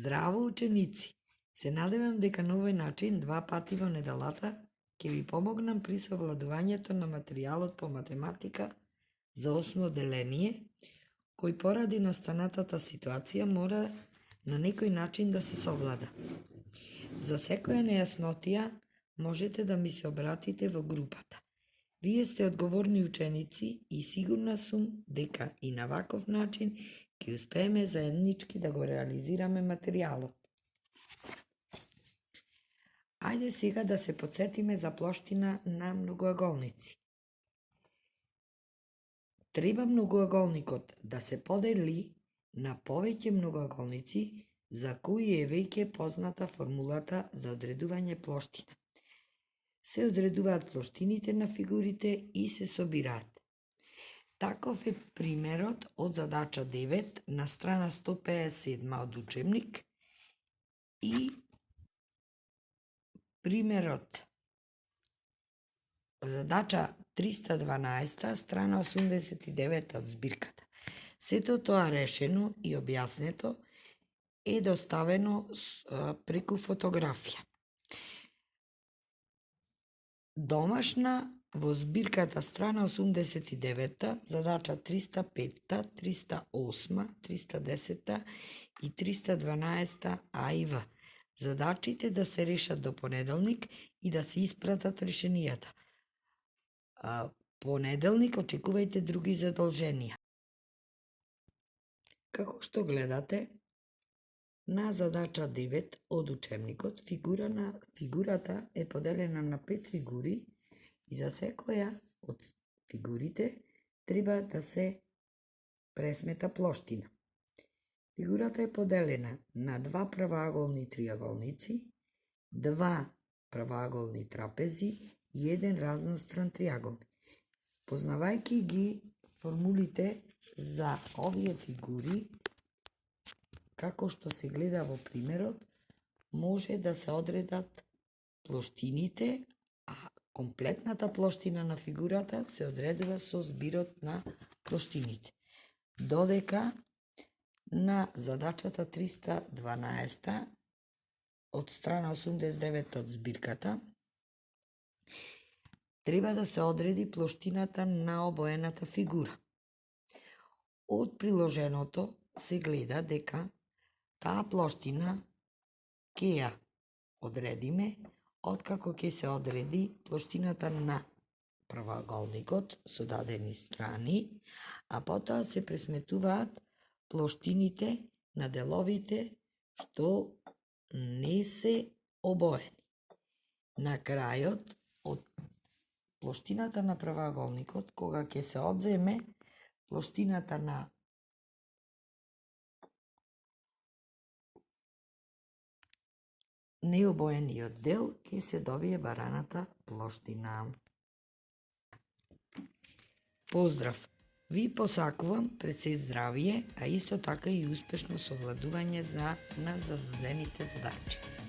Здраво, ученици! Се надевам дека на овој начин 2 пати во неделата ќе ви помогнам при совладувањето на материјалот по математика за 8 деление, кој поради настанатата ситуација мора на некој начин да се совлада. За секоја нејаснотија можете да ми се обратите во групата. Вие сте одговорни ученици и сигурна сум дека и на ваков начин ќе успееме заеднички да го реализираме материјалот. Ајде сега да се потсетиме за плоштина на многоаголници. Треба многоаголникот да се подели на повеќе многоаголници за кои е веќе позната формулата за одредување плоштина. Се одредуваат плоштините на фигурите и се собираат. Таков е примерот од задача 9 на страна 157 од учебник и примерот задача 312 страна 89 од збирката. Сето тоа решено и објаснето е доставено преку фотографија. Домашна во збирката страна 89, задача 305, 308, 310 и 312 А и В. Задачите да се решат до понеделник и да се испратат решенијата. Понеделник очекувајте други задолженија. Како што гледате, на задача 9 од учебникот, фигурата е поделена на 5 фигури и за секоја од фигурите треба да се пресмета плоштина. Фигурата е поделена на 2 правоаголни триаголници, 2 правоаголни трапези и 1 разностран триаголник. Познавајќи ги формулите за овие фигури, како што се гледа во примерот, може да се одредат плоштините, а комплетната плоштина на фигурата се одредува со збирот на плоштините. Додека на задачата 312 од страна 89 од збирката треба да се одреди плоштината на обоената фигура. Од приложеното се гледа дека таа плоштина ќе ја одредиме откако ќе се одреди плоштината на правоаголникот со дадени страни, а потоа се пресметуваат плоштините на деловите што не се обоени. На крајот од плоштината на правоаголникот, кога ќе се одземе плоштината на необоениот дел, ќе се добие бараната плоштина. Поздрав! Ви посакувам пред се здравие, а исто така и успешно совладување на зададените задачи.